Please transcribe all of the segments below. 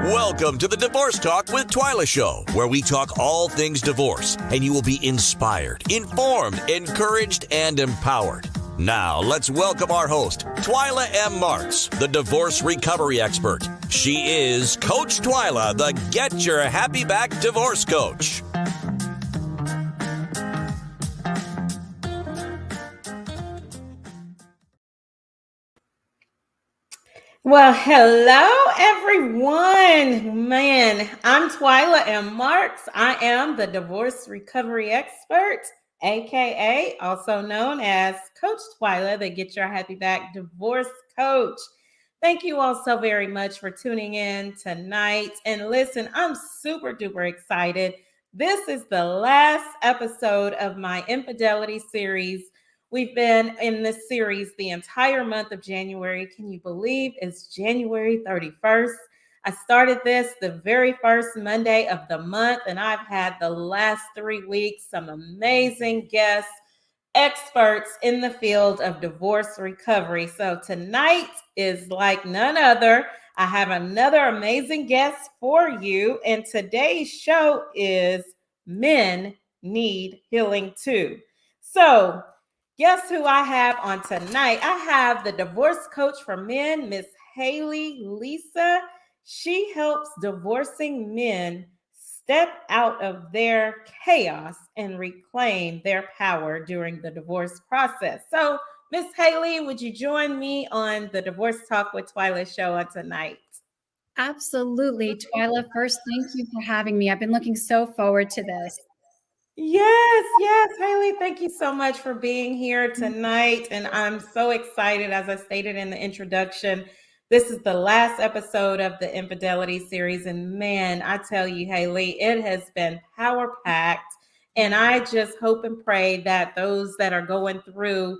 Welcome to the Divorce Talk with Twyla Show, where we talk all things divorce, and you will be inspired, informed, encouraged, and empowered. Now, let's welcome our host, Twyla M. Marks, the divorce recovery expert. She is Coach Twyla, the Get Your Happy Back divorce coach. Well, hello, everyone. Man, I'm Twyla M. Marks. I am the divorce recovery expert, aka also known as Coach Twyla, the Get Your Happy Back divorce coach. Thank you all so very much for tuning in tonight. And listen, I'm super duper excited. This is the last episode of my Infidelity series. We've been in this series the entire month of January. Can you believe it's January 31st? I started this the very first Monday of the month, and I've had the last 3 weeks some amazing guests, experts in the field of divorce recovery. So tonight is like none other. I have another amazing guest for you, and today's show is Men Need Healing Too. So guess who I have on tonight? I have the divorce coach for men, Miss Hayley Lisa. She helps divorcing men step out of their chaos and reclaim their power during the divorce process. So, Miss Hayley, would you join me on the Divorce Talk with Twyla show on tonight? Absolutely. Twyla, first, thank you for having me. I've been looking so forward to this. Yes, Hayley, thank you so much for being here tonight. And I'm so excited, as I stated in the introduction. This is the last episode of the Infidelity series. And man, I tell you, Hayley, it has been power-packed. And I just hope and pray that those that are going through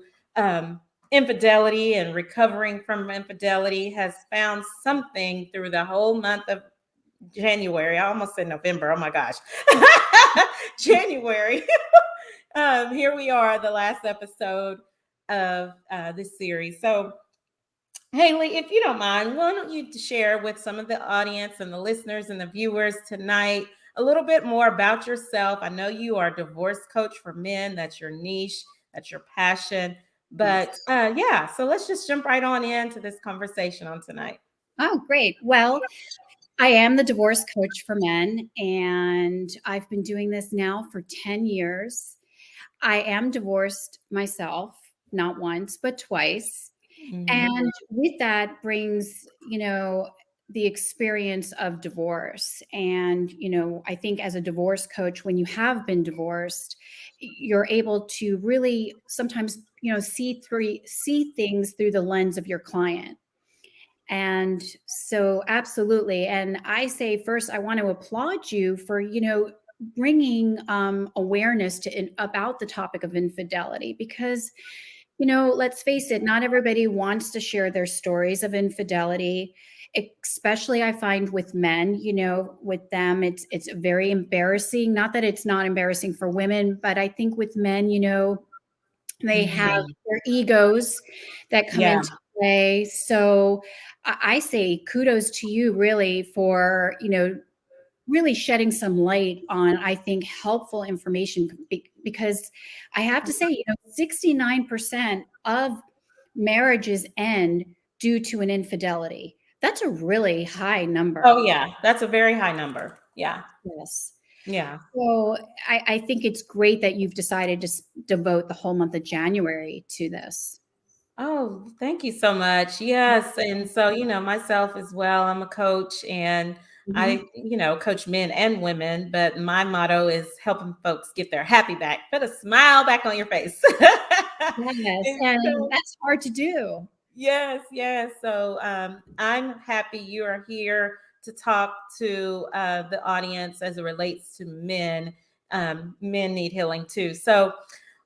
infidelity and recovering from infidelity has found something through the whole month of January. I almost said November. Oh my gosh. January. Here we are, the last episode of this series. So, Hayley, if you don't mind, why don't you share with some of the audience and the listeners and the viewers tonight a little bit more about yourself? I know you are a divorce coach for men. That's your niche. That's your passion. But so let's just jump right on into this conversation on tonight. Oh, great. Well, I am the divorce coach for men, and I've been doing this now for 10 years. I am divorced myself, not once, but twice. Mm-hmm. And with that brings, the experience of divorce. And, I think as a divorce coach, when you have been divorced, you're able to really sometimes, see things through the lens of your client. And so absolutely. And I say first, I want to applaud you for, bringing awareness about the topic of infidelity, because, let's face it, not everybody wants to share their stories of infidelity, especially I find with men. With them, it's very embarrassing. Not that it's not embarrassing for women, but I think with men, they have their egos that come into play. So I say kudos to you really for, really shedding some light on, I think, helpful information, because I have to say, 69% of marriages end due to an infidelity. That's a really high number. Oh, yeah. That's a very high number. Yeah. Yes. Yeah. So I think it's great that you've decided to devote the whole month of January to this. Oh, thank you so much. Yes. And so, myself as well, I'm a coach, and I, coach men and women, but my motto is helping folks get their happy back, put a smile back on your face. Yes, and that's hard to do. Yes. So I'm happy you are here to talk to the audience as it relates to men. Men need healing too. So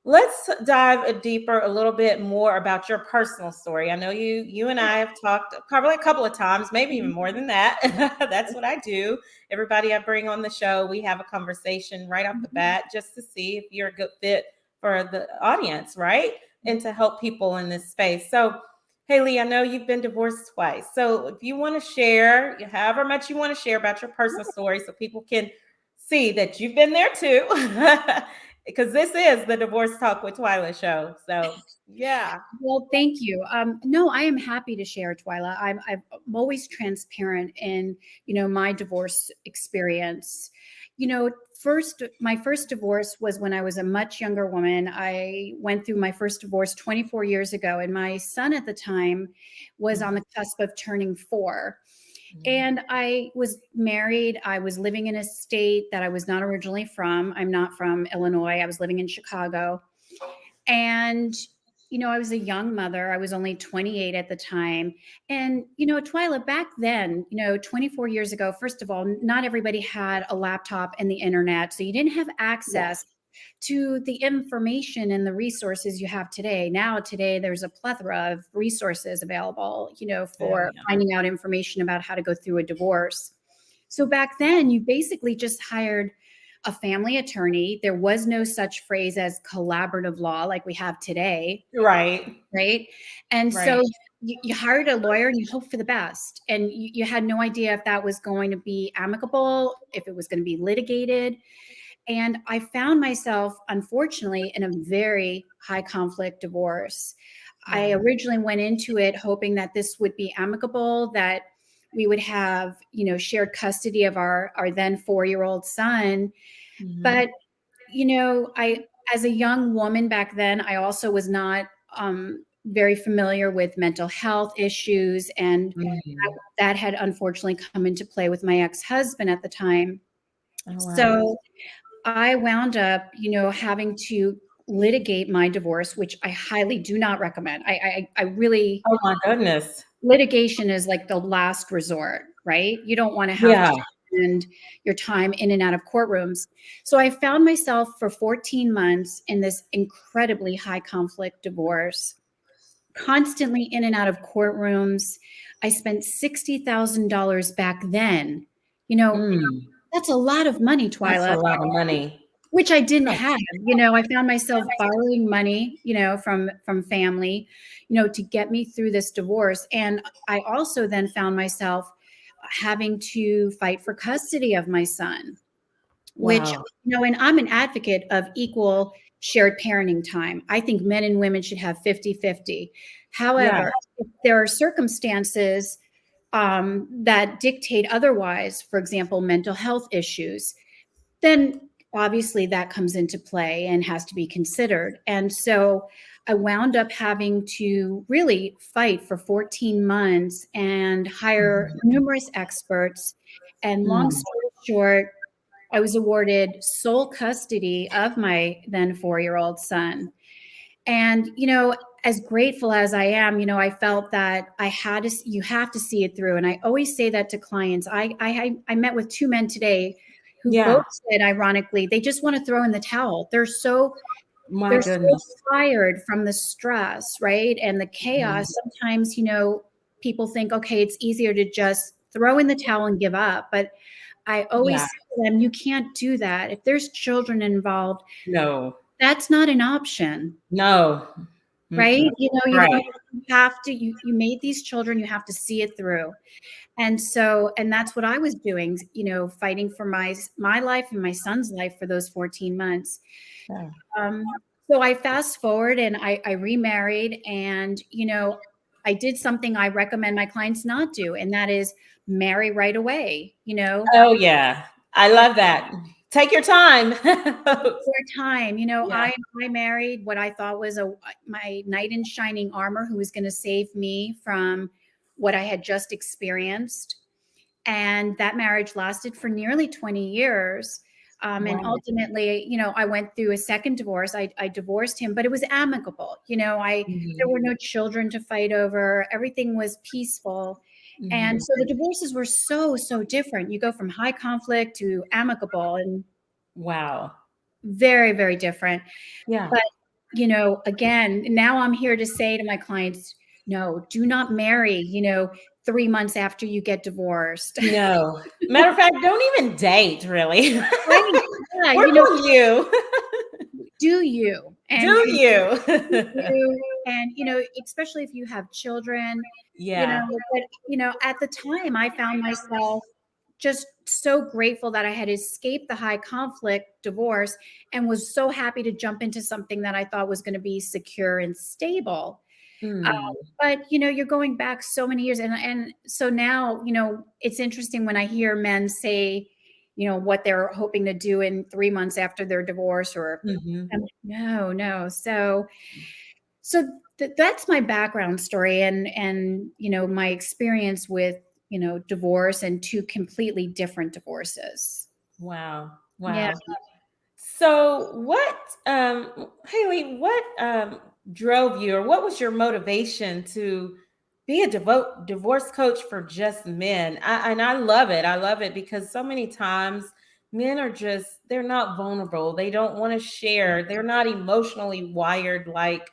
let's dive a little bit more about your personal story. I know you and I have talked probably a couple of times, maybe even more than that. That's what I do. Everybody I bring on the show, we have a conversation right off the bat just to see if you're a good fit for the audience, right? And to help people in this space. So Hayley, I know you've been divorced twice. So if you want to share, however much you want to share about your personal story so people can see that you've been there too. Because this is the Divorce Talk with Twyla show. So yeah. Well, thank you. No, I am happy to share, Twyla. I'm always transparent in, my divorce experience. My first divorce was when I was a much younger woman. I went through my first divorce 24 years ago, and my son at the time was on the cusp of turning 4. And I was married. I was living in a state that I was not originally from. I'm not from Illinois. I was living in Chicago. And I was a young mother. I was only 28 at the time. And, Twyla, back then, 24 years ago, first of all, not everybody had a laptop and the internet. So you didn't have access to the information and the resources you have today. Today, there's a plethora of resources available, for finding out information about how to go through a divorce. So back then, you basically just hired a family attorney. There was no such phrase as collaborative law like we have today. Right. And so you hired a lawyer and you hoped for the best. And you had no idea if that was going to be amicable, if it was going to be litigated. And I found myself, unfortunately, in a very high conflict divorce. I originally went into it hoping that this would be amicable, that we would have, shared custody of our then 4-year-old son. But, as a young woman back then, I also was not very familiar with mental health issues. And that had unfortunately come into play with my ex-husband at the time. Oh, wow. So I wound up, having to litigate my divorce, which I highly do not recommend. I really, oh my goodness, litigation is like the last resort, right? You don't want to have to spend your time in and out of courtrooms. So I found myself for 14 months in this incredibly high conflict divorce, constantly in and out of courtrooms. I spent $60,000 back then. That's a lot of money, Twyla. That's a lot of money. Which I didn't have. I found myself borrowing money, from family, to get me through this divorce. And I also then found myself having to fight for custody of my son, which, and I'm an advocate of equal shared parenting time. I think men and women should have 50-50. However, if there are circumstances that dictate otherwise, for example, mental health issues, then obviously that comes into play and has to be considered. And so I wound up having to really fight for 14 months and hire numerous experts. And long story short, I was awarded sole custody of my then 4-year-old son. And, as grateful as I am, I felt that you have to see it through. And I always say that to clients. I met with 2 men today who both said, ironically, they just want to throw in the towel. They're so tired from the stress, right? And the chaos. Sometimes, people think, okay, it's easier to just throw in the towel and give up. But I always say to them, you can't do that. If there's children involved, that's not an option. No. Right? You have to, you made these children, you have to see it through. And that's what I was doing, fighting for my life and my son's life for those 14 months. So I fast forward and I remarried, and, I did something I recommend my clients not do, and that is marry right away, Oh yeah. I love that. Take your time. I married what I thought was my knight in shining armor, who was going to save me from what I had just experienced. And that marriage lasted for nearly 20 years. And ultimately, I went through a second divorce. I divorced him, but it was amicable. There were no children to fight over. Everything was peaceful. And so the divorces were so, so different. You go from high conflict to amicable, and very, very different. But, again, now I'm here to say to my clients, no, do not marry, 3 months after you get divorced. No. Matter of fact, don't even date, really. Right. Yeah, Or do you? Do you. And do you? And, especially if you have children, Yeah. but, at the time I found myself just so grateful that I had escaped the high conflict divorce and was so happy to jump into something that I thought was going to be secure and stable. Mm. But you're going back so many years, and so now it's interesting when I hear men say what they're hoping to do in 3 months after their divorce, or Mhm. no. So that's my background story, and my experience with divorce, and two completely different divorces. Wow. Yeah. Wow. So Haley, what drove you, or what was your motivation to be a divorce coach for just men? And I love it. I love it because so many times men are they're not vulnerable. They don't want to share. They're not emotionally wired like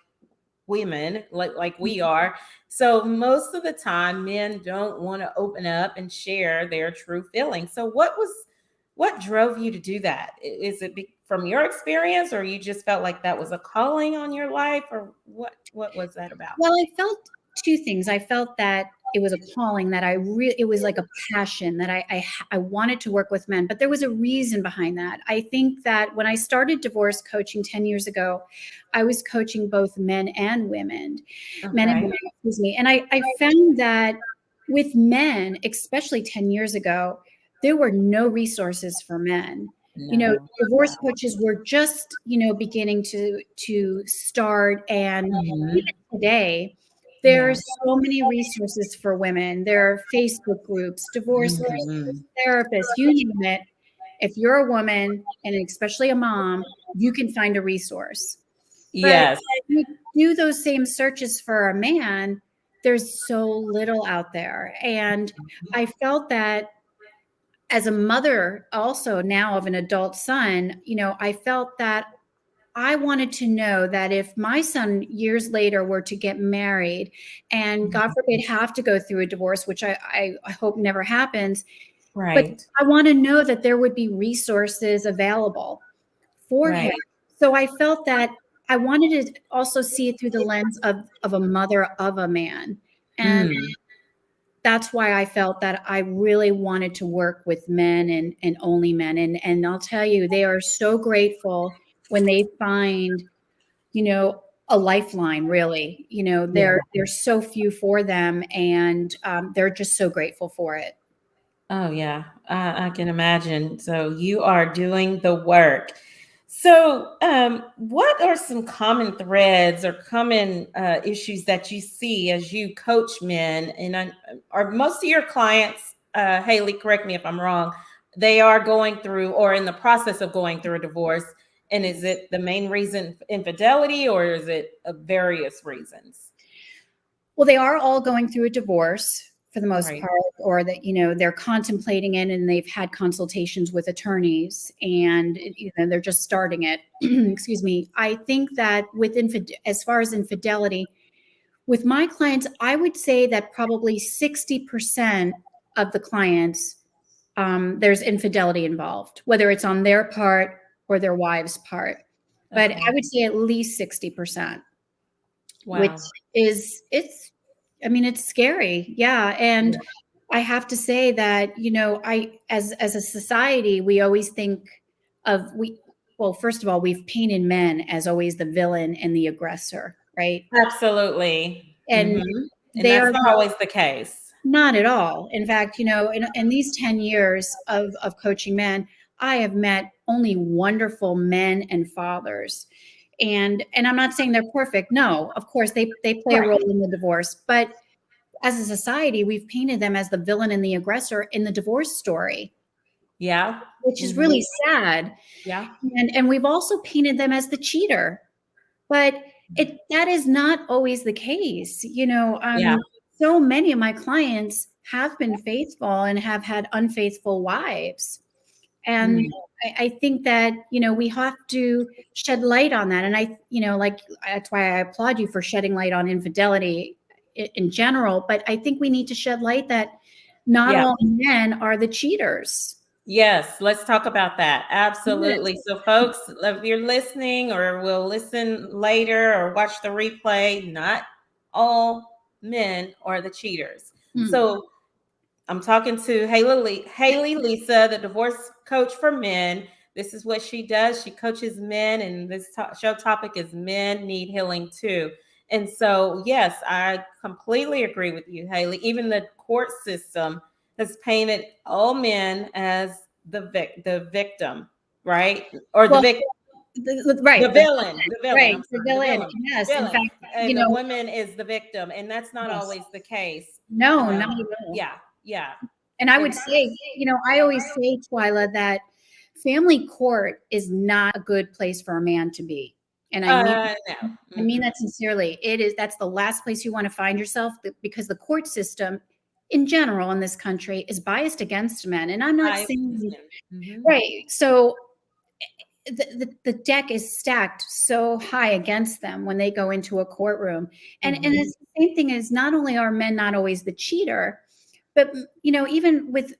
women, like we are. So most of the time men don't want to open up and share their true feelings. So what drove you to do that? Is it from your experience, or you just felt like that was a calling on your life, or what was that about? Well, I felt two things. I felt that it was a calling, that it was like a passion, that I wanted to work with men, but there was a reason behind that. I think that when I started divorce coaching 10 years ago, I was coaching both men and women, Okay. excuse me. And I found that with men, especially 10 years ago, there were no resources for men. No. Divorce coaches were just, beginning to start. And Mhm. even today, Yeah. there's so many resources for women. There are Facebook groups, divorce coaches, Mhm. therapists, you name it. If you're a woman, and especially a mom, you can find a resource. But Yes. you do those same searches for a man, there's so little out there. And I felt that as a mother also now of an adult son, I felt that I wanted to know that if my son years later were to get married and God forbid have to go through a divorce, which I hope never happens, but Right. I want to know that there would be resources available for him. Right. So I felt that I wanted to also see it through the lens of a mother of a man. And Mm. that's why I felt that I really wanted to work with men, and only men. And I'll tell you, they are so grateful when they find, a lifeline, really. Yeah. There's so few for them, and they're just so grateful for it. Oh, yeah, I can imagine. So you are doing the work. So, what are some common threads or common issues that you see as you coach men? And are most of your clients, Haley, correct me if I'm wrong, they are going through or in the process of going through a divorce? And is it the main reason infidelity, or is it various reasons? Well, they are all going through a divorce for the most Right. part, or that, they're contemplating it, and they've had consultations with attorneys, and they're just starting it. Excuse me. I think that as far as infidelity, with my clients, I would say that probably 60% of the clients, there's infidelity involved, whether it's on their part or their wife's part. But I Okay. would say at least 60%, which Wow. it's scary. Yeah. And I have to say that, as a society, we always think well, first of all, we've painted men as always the villain and the aggressor, right? Absolutely. And And they that's are not always the case. not at all. In fact, in these 10 years of coaching men, I have met only wonderful men and fathers. And I'm not saying they're perfect. No, of course they play a Right. role in the divorce, but as a society, we've painted them as the villain and the aggressor in the divorce story, Yeah. which is Mhm. really sad. Yeah. And we've also painted them as the cheater, but that is not always the case. Yeah. So many of my clients have been faithful and have had unfaithful wives. And Mm. I think that, we have to shed light on that. And that's why I applaud you for shedding light on infidelity in general. But I think we need to shed light that not Yeah. all men are the cheaters. Yes, let's talk about that. Absolutely. So, folks, if you're listening or will listen later or watch the replay, not all men are the cheaters. Mm. So, I'm talking to Hayley Lisa, the divorce coach for men. This is what she does. She coaches men, and this show topic is men need healing too. And so, yes, I completely agree with you, Hayley. Even the court system has painted all men as the victim, right? Or the Well, victim. right, The villain, the villain. right, I'm the sorry, the villain. villain, Yes, in villain, fact, and the woman is the victim, and that's not yes. always the case. No, not Um, at all. yeah, yeah, And I and would say, I always say, Twyla, that family court is not a good place for a man to be. And no, I mean mm-mm. that sincerely. That's the last place you want to find yourself, because the court system in general in this country is biased against men. And I'm not I saying, understand. Mhm. right. So the deck is stacked so high against them when they go into a courtroom. And Mhm. it's the same thing as, not only are men not always the cheater, but even with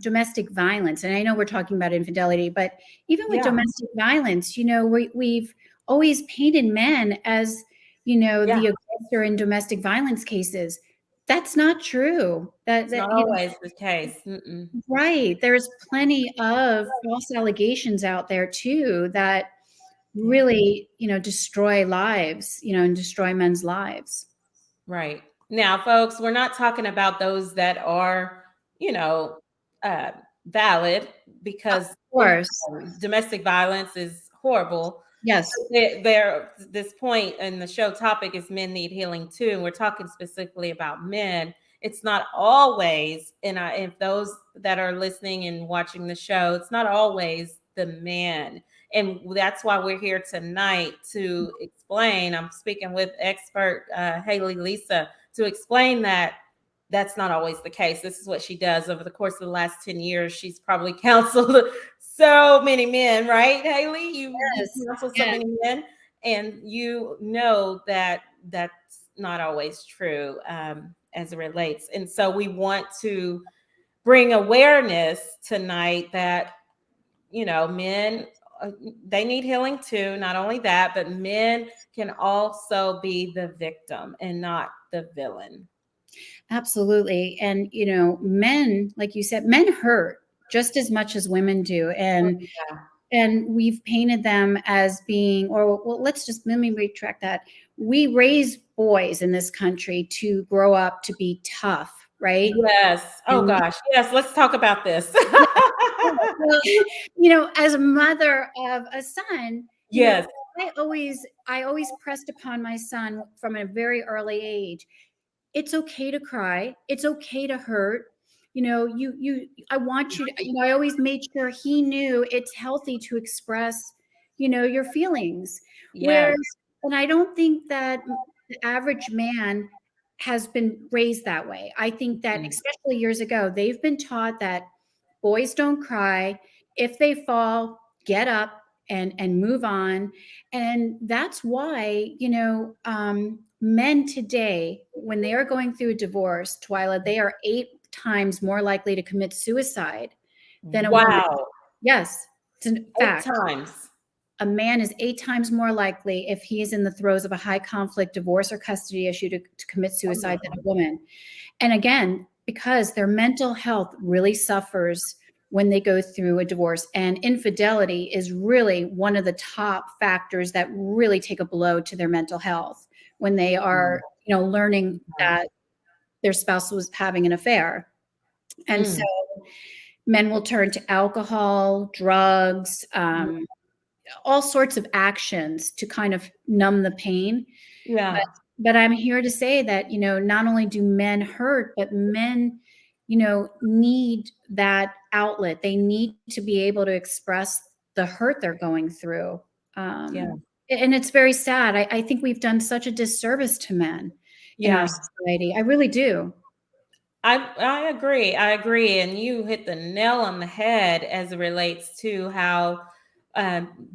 domestic violence, and I know we're talking about infidelity, but even with Yeah, domestic violence, we've always painted men as yeah. the aggressor in domestic violence cases. That's not true. It's not always the case. Mm-mm. Right. There's plenty of false allegations out there too that Yeah, really, destroy lives, and destroy men's lives. right. Now, folks, we're not talking about those that are, you know, uh, valid, Of because course. domestic violence is horrible. Yes. There, this point in the show topic is men need healing too, and we're talking specifically about men. It's not always, and if those that are listening and watching the show, it's not always the man, and that's why we're here tonight to explain. I'm speaking with expert Hayley Lisa to explain that that's not always the case. This is what she does over the course of the last 10 years. She's probably counseled so many men, right, Hayley? You Yes. counsel so Yes. many men, and you know that that's not always true, as it relates. And so we want to bring awareness tonight that men, they need healing too. Not only that, but men can also be the victim and not the villain. Absolutely. And, men, like you said, men hurt just as much as women do. Oh, And yeah. we've painted them as being, or well, let me retract that. We raise boys in this country to grow up to be tough, right? Yes. Oh And gosh. Yes. Let's talk about this. well, as a mother of a son, Yes. I always pressed upon my son from a very early age. It's okay to cry. It's okay to hurt. I want you to, I always made sure he knew it's healthy to express, your feelings. Yes. Whereas, and I don't think that the average man has been raised that way. I think that, Mm. especially years ago, they've been taught that boys don't cry. If they fall, get up and move on. And that's why, men today, when they are going through a divorce, Twyla, they are 8 times more likely to commit suicide than a woman. Wow. Yes, it's a 8 fact. times. A man is 8 times more likely, if he is in the throes of a high conflict divorce or custody issue, to commit suicide than a woman. And again, because their mental health really suffers when they go through a divorce. And infidelity is really one of the top factors that really take a blow to their mental health when they are, learning that their spouse was having an affair. And so Mm. men will turn to alcohol, drugs, all sorts of actions to kind of numb the pain. But Yeah. I'm here to say that, not only do men hurt, but men, need that outlet. They need to be able to express the hurt they're going through. Yeah. And it's very sad. I think we've done such a disservice to men in our Yeah. society. I really do. I agree. I agree. And you hit the nail on the head as it relates to how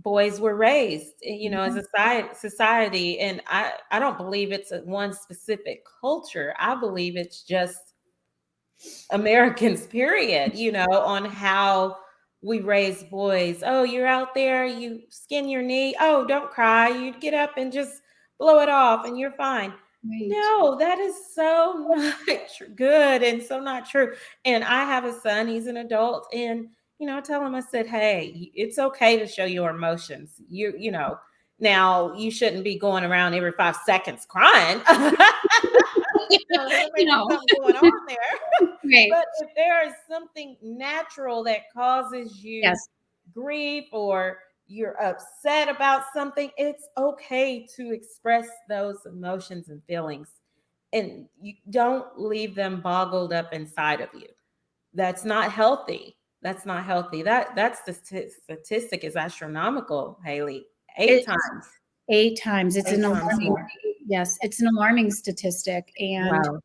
boys were raised, as a society. And I don't believe it's one specific culture. I believe it's just Americans, period, on how we raise boys. Oh, you're out there, you skin your knee. Oh, don't cry. You get up and just blow it off and you're fine. Right. No, that is so not good and so not true. And I have a son, he's an adult, and I tell him, I said, hey, it's okay to show your emotions. Now you shouldn't be going around every 5 seconds crying. There may You be know, something going on there. right. But if there is something natural that causes you Yes. grief or you're upset about something, it's okay to express those emotions and feelings. And you don't leave them boggled up inside of you. That's not healthy. That's not healthy. That's the statistic is astronomical, Hayley. Eight It's times. 8 times. It's Eight an times alarming, more. yes, it's an alarming statistic. And Wow.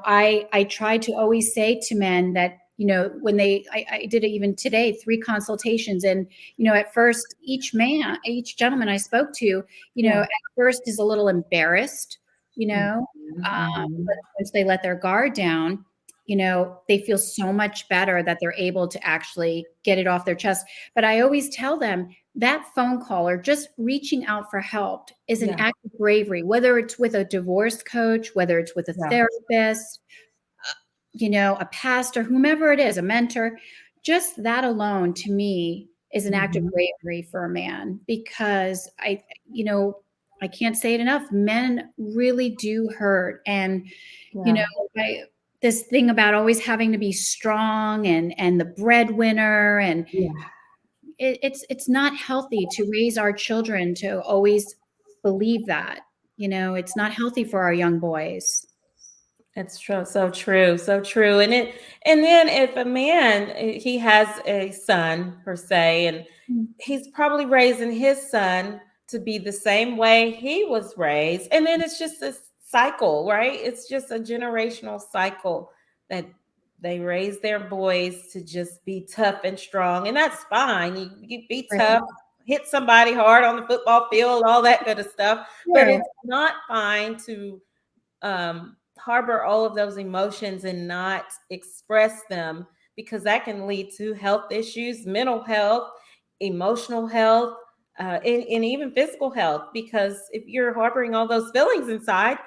I try to always say to men that, when I did it even today, 3 consultations. And, at first, each gentleman I spoke to, Yeah. at first is a little embarrassed, Mhm. but once they let their guard down, they feel so much better that they're able to actually get it off their chest. But I always tell them that phone call or just reaching out for help is an Yeah. act of bravery, whether it's with a divorce coach, whether it's with a Yeah. therapist, a pastor, whomever it is, a mentor. Just that alone to me is an act of Mhm. bravery for a man, because I can't say it enough. Men really do hurt. And, you know, Yeah. I, this thing about always having to be strong and the breadwinner, and Yeah. it's not healthy to raise our children to always believe that. It's not healthy for our young boys. It's true, so true, so true. And then if a man he has a son per se, and Mm. he's probably raising his son to be the same way he was raised, and then it's just this cycle, right? It's just a generational cycle that they raise their boys to just be tough and strong, and that's fine. You be Right. tough, hit somebody hard on the football field, all that good of stuff, but Sure. it's not fine to harbor all of those emotions and not express them, because that can lead to health issues, mental health, emotional health, and even physical health. Because if you're harboring all those feelings inside,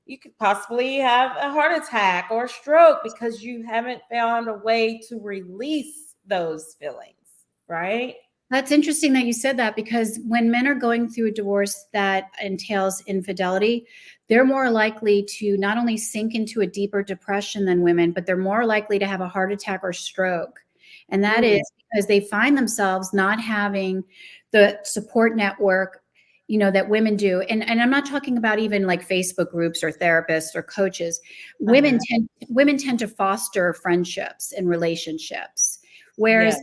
you could possibly have a heart attack or a stroke because you haven't found a way to release those feelings, right? That's interesting that you said that, because when men are going through a divorce that entails infidelity, they're more likely to not only sink into a deeper depression than women, but they're more likely to have a heart attack or stroke. And that is Mm, because they find themselves not having the support network, that women do. And I'm not talking about even like Facebook groups or therapists or coaches. uh-huh. Women tend to foster friendships and relationships. Yeah. Whereas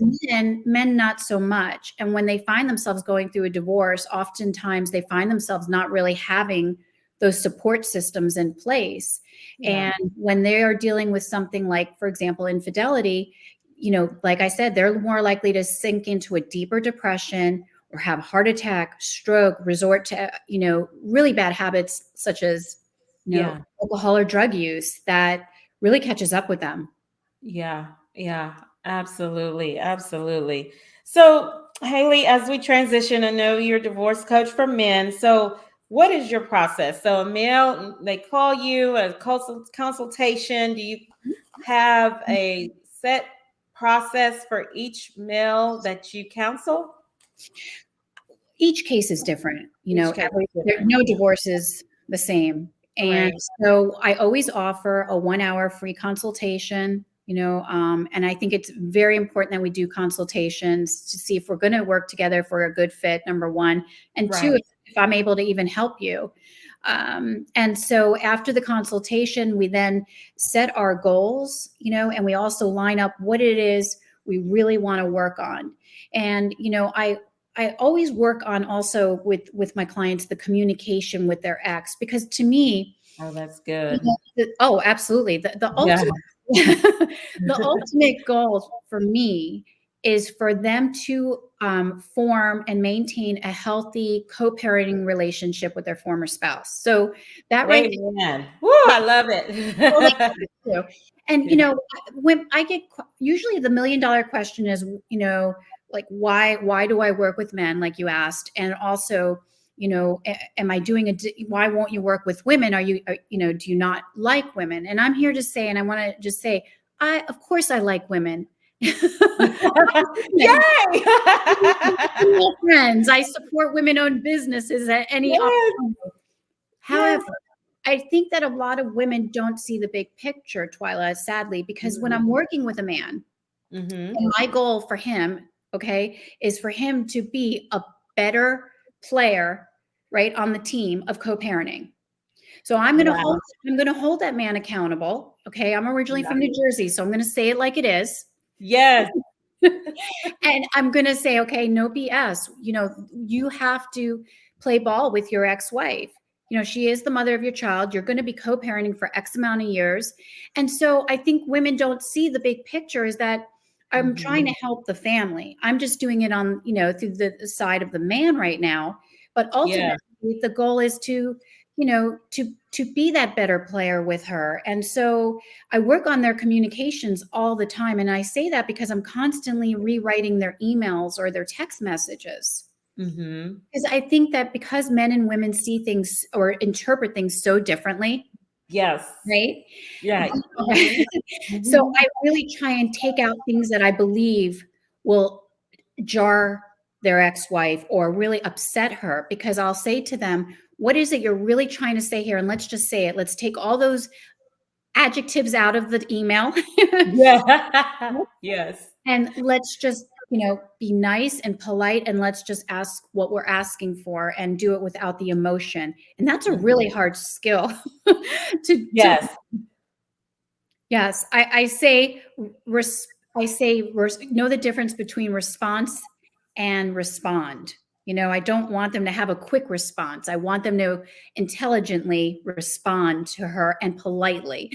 men not so much. And when they find themselves going through a divorce, oftentimes they find themselves not really having those support systems in place. Yeah. And when they are dealing with something like, for example, infidelity, like I said, they're more likely to sink into a deeper depression or have a heart attack, stroke, resort to, really bad habits such as, Yeah. alcohol or drug use that really catches up with them. Yeah, yeah, absolutely, absolutely. So, Hayley, as we transition, I know you're a divorce coach for men. So, what is your process? So, a male, they call you a consultation. Do you have a set process for each male that you counsel? Each case is different. Each case is different. No divorce is the same. And Right, so I always offer a 1 hour free consultation, and I think it's very important that we do consultations to see if we're going to work together, if we're a good fit, number one. And two, right. if I'm able to even help you. And so after the consultation, we then set our goals, and we also line up what it is we really want to work on. And, I always work on also with my clients, the communication with their ex, because to me, Oh, that's good. oh, absolutely. The Yeah. ultimate, the ultimate goal for me is for them to form and maintain a healthy co-parenting relationship with their former spouse. So that Amen. Woo, I love well, they it. have to. And you know, when I get usually the $1 million question is, you know, like why do I work with men, like you asked, and also, you know, am I doing why won't you work with women? You know, do you not like women? And I'm here to say, and I want to just say, of course I like women. Yay! Friends, I support women-owned businesses at any opportunity. However, I think that a lot of women don't see the big picture, Twyla, sadly, because when I'm working with a man, and my goal for him, okay, is for him to be a better player, right, on the team of co-parenting. So I'm going to hold that man accountable. Okay. I'm originally from New Jersey, so I'm going to say it like it is. Yes. And I'm going to say, okay, no BS. You know, you have to play ball with your ex-wife. You know, she is the mother of your child. You're going to be co-parenting for X amount of years. And so I think women don't see the big picture is that I'm trying to help the family. I'm just doing it on, you know, through the side of the man right now. But ultimately, the goal is to, you know, to be that better player with her. And so I work on their communications all the time. And I say that because I'm constantly rewriting their emails or their text messages. Because I think that because men and women see things or interpret things so differently. Yes. Right? Yeah. So I really try and take out things that I believe will jar their ex-wife or really upset her, because I'll say to them, what is it you're really trying to say here? And let's just say it. Let's take all those adjectives out of the email. Yes. And let's just, you know, be nice and polite, and let's just ask what we're asking for and do it without the emotion. And that's a really hard skill Yes. Yes. I say know the difference between response and respond. You know, I don't want them to have a quick response. I want them to intelligently respond to her and politely.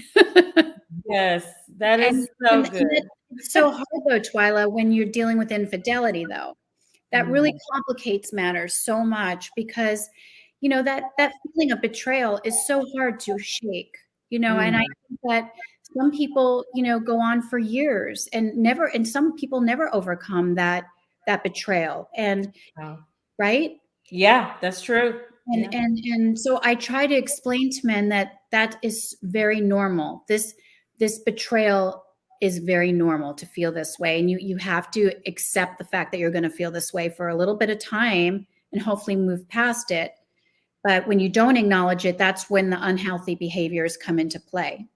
Yes, that is so good. It's so hard though, Twyla, when you're dealing with infidelity though. That really complicates matters so much because, you know, that feeling of betrayal is so hard to shake, you know, and I think that some people, you know, go on for years and some people never overcome that betrayal. And right? Yeah, that's true. And so I try to explain to men that is very normal. This betrayal is very normal to feel this way. And you have to accept the fact that you're going to feel this way for a little bit of time and hopefully move past it. But when you don't acknowledge it, that's when the unhealthy behaviors come into play.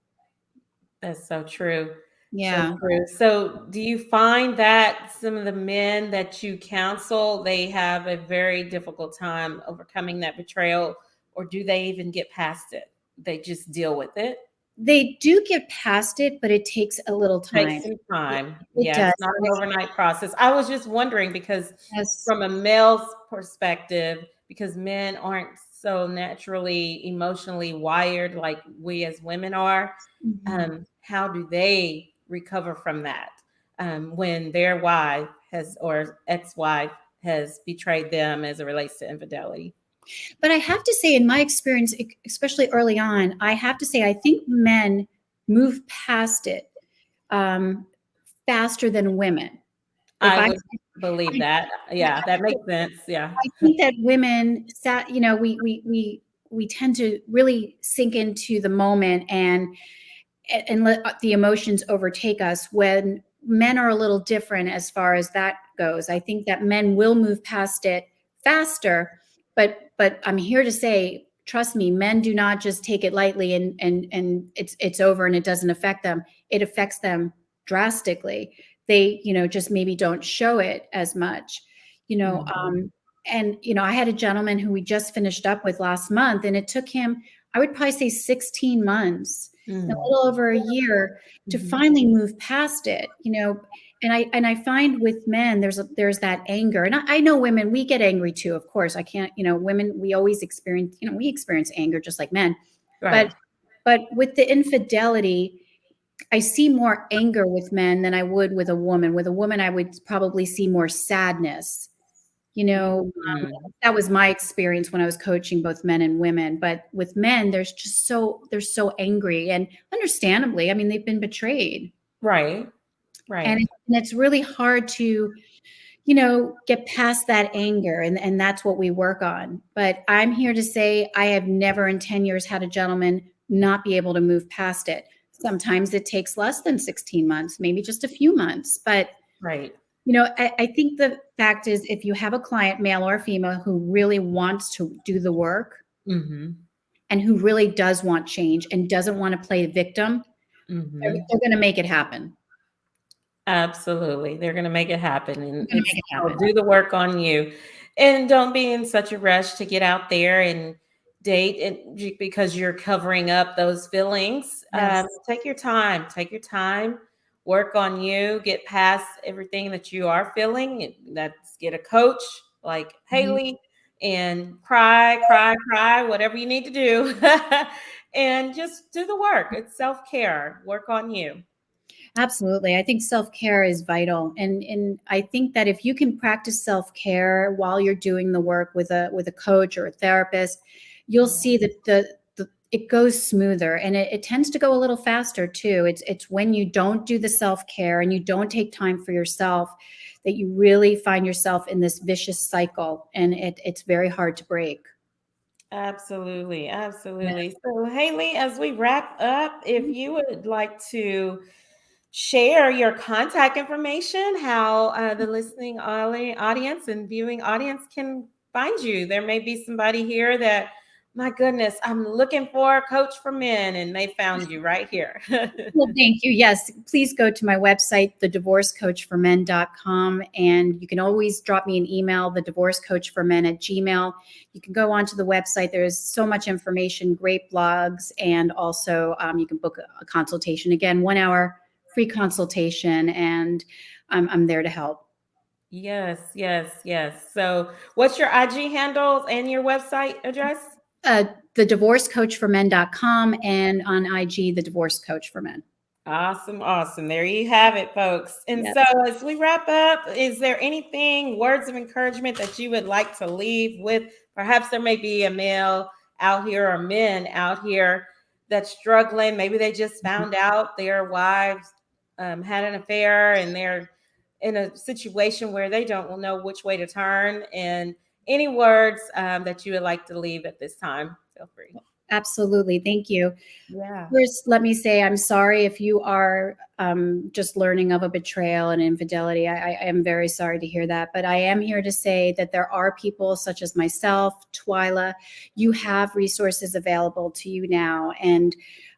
That's so true. Yeah. So true. So do you find that some of the men that you counsel, they have a very difficult time overcoming that betrayal, or do they even get past it? They just deal with it? They do get past it, but it takes a little time. Takes some time. It does. It's not an overnight process. I was just wondering because from a male's perspective, because men aren't so naturally emotionally wired like we as women are, how do they recover from that when their wife has or ex-wife has betrayed them as it relates to infidelity? But I have to say, in my experience, especially early on, I have to say, I think men move past it faster than women. I would believe that. Yeah, that makes sense. Yeah. I think that women, you know, we tend to really sink into the moment and let the emotions overtake us, when men are a little different as far as that goes. I think that men will move past it faster, but I'm here to say, trust me, men do not just take it lightly and it's over and it doesn't affect them. It affects them drastically. They, you know, just maybe don't show it as much, you know. And, you know, I had a gentleman who we just finished up with last month, and it took him, I would probably say 16 months, a little over a year to finally move past it, you know. And I find with men, there's that anger. And I know women, we get angry too, of course. I can't, you know, women, we always experience, you know, we experience anger just like men. Right. But with the infidelity, I see more anger with men than I would with a woman. With a woman, I would probably see more sadness. Mhm. That was my experience when I was coaching both men and women. But with men, they're so angry, and understandably, I mean, they've been betrayed, Right. and, Right. and it's really hard to get past that anger, and that's what we work on. But I'm here to say I have never in 10 years had a gentleman not be able to move past it. Sometimes it takes less than 16 months, maybe just a few months. But, Right. I think the fact is if you have a client, male or female, who really wants to do the work Mhm. and who really does want change and doesn't want to play victim, Mhm. they're going to make it happen. Absolutely. They're going to make it happen. They're And going to it's make it they'll happen. do the work on you. And don't be in such a rush to get out there and date because you're covering up those feelings. Yes. Take your time. Take your time. Work on you. Get past everything that you are feeling. That's get a coach like Mhm. Hayley and cry, cry, cry, whatever you need to do. And just do the work. It's self care. Work on you. Absolutely. I think self-care is vital. And I think that if you can practice self-care while you're doing the work with a coach or a therapist, you'll Yeah. see that the it goes smoother, and it tends to go a little faster too. It's when you don't do the self-care and you don't take time for yourself that you really find yourself in this vicious cycle, and it's very hard to break. Absolutely, Yeah. absolutely. So, Haley, as we wrap up, if you would like to share your contact information, how the listening audience and viewing audience can find you. There may be somebody here that, my goodness, I'm looking for a coach for men, and they found you right here. Well, thank you. Yes, please go to my website, thedivorcecoachformen.com, and you can always drop me an email, thedivorcecoachformen@gmail. You can go onto the website. There's so much information, great blogs, and also you can book a consultation. Again, 1 hour free consultation, and I'm there to help. Yes, yes, yes. So, what's your IG handles and your website address? Uh, thedivorcecoachformen.com, and on IG, The Divorce Coach for Men. Awesome, awesome. There you have it, folks. And so, Yes. as we wrap up, is there anything, words of encouragement that you would like to leave with? Perhaps there may be a male out here or men out here that's struggling. Maybe they just found out their wives had an affair and they're in a situation where they don't know which way to turn. And any words that you would like to leave at this time, feel free. Absolutely. Thank you. Yeah. First, let me say I'm sorry if you are just learning of a betrayal and infidelity. I am very sorry to hear that. But I am here to say that there are people such as myself, Twyla. You have resources available to you now. And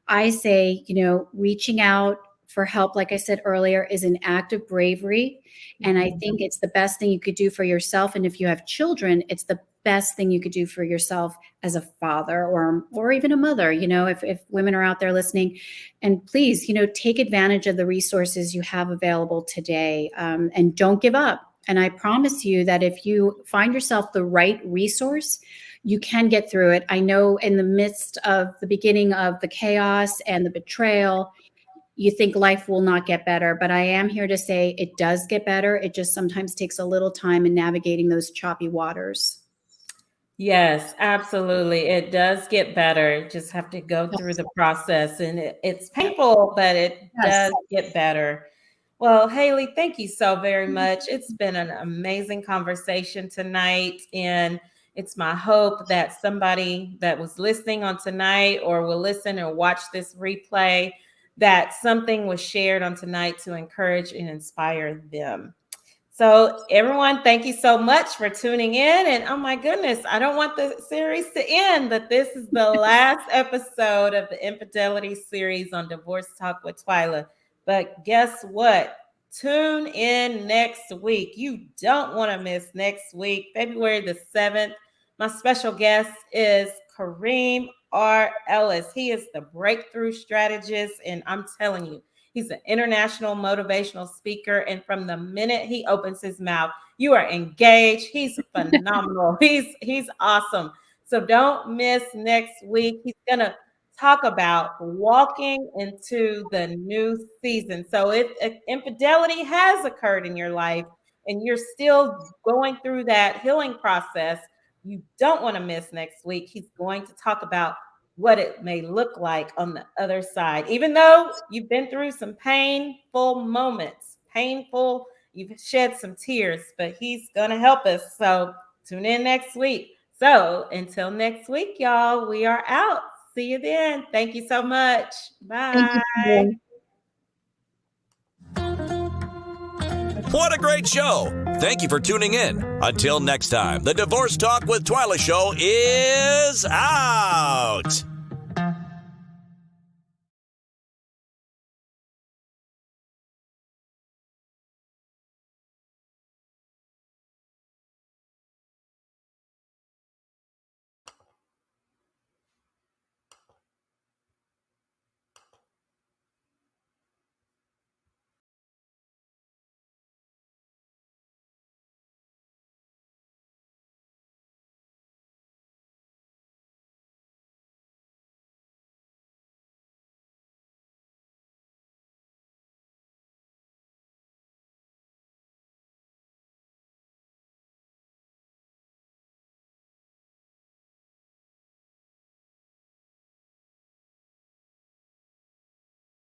I say, reaching out for help, like I said earlier, is an act of bravery. And I think it's the best thing you could do for yourself. And if you have children, it's the best thing you could do for yourself as a father or even a mother, if women are out there listening. And please, take advantage of the resources you have available today, and don't give up. And I promise you that if you find yourself the right resource, you can get through it. I know in the midst of the beginning of the chaos and the betrayal, you think life will not get better, but I am here to say it does get better. It just sometimes takes a little time in navigating those choppy waters. Yes, absolutely. It does get better. Just have to go through Yes. the process, and it's painful, but it Yes. does get better. Well, Haley, thank you so very much. It's been an amazing conversation tonight, and it's my hope that somebody that was listening on tonight or will listen or watch this replay, that something was shared on tonight to encourage and inspire them. So, everyone, thank you so much for tuning in. And oh my goodness, I don't want the series to end, but this is the last episode of the Infidelity series on Divorce Talk with Twyla. But guess what? Tune in next week. You don't want to miss next week, February the 7th. My special guest is Kareem R. Ellis. He is the breakthrough strategist, and I'm telling you, he's an international motivational speaker. And from the minute he opens his mouth, you are engaged. He's phenomenal. He's awesome. So don't miss next week. He's gonna talk about walking into the new season. So if infidelity has occurred in your life and you're still going through that healing process, you don't want to miss next week. He's going to talk about what it may look like on the other side. Even though you've been through some painful moments, you've shed some tears, but he's going to help us. So tune in next week. So until next week, y'all, we are out. See you then. Thank you so much. Thank Bye. you. What a great show! Thank you for tuning in. Until next time, the Divorce Talk with Twyla show is out.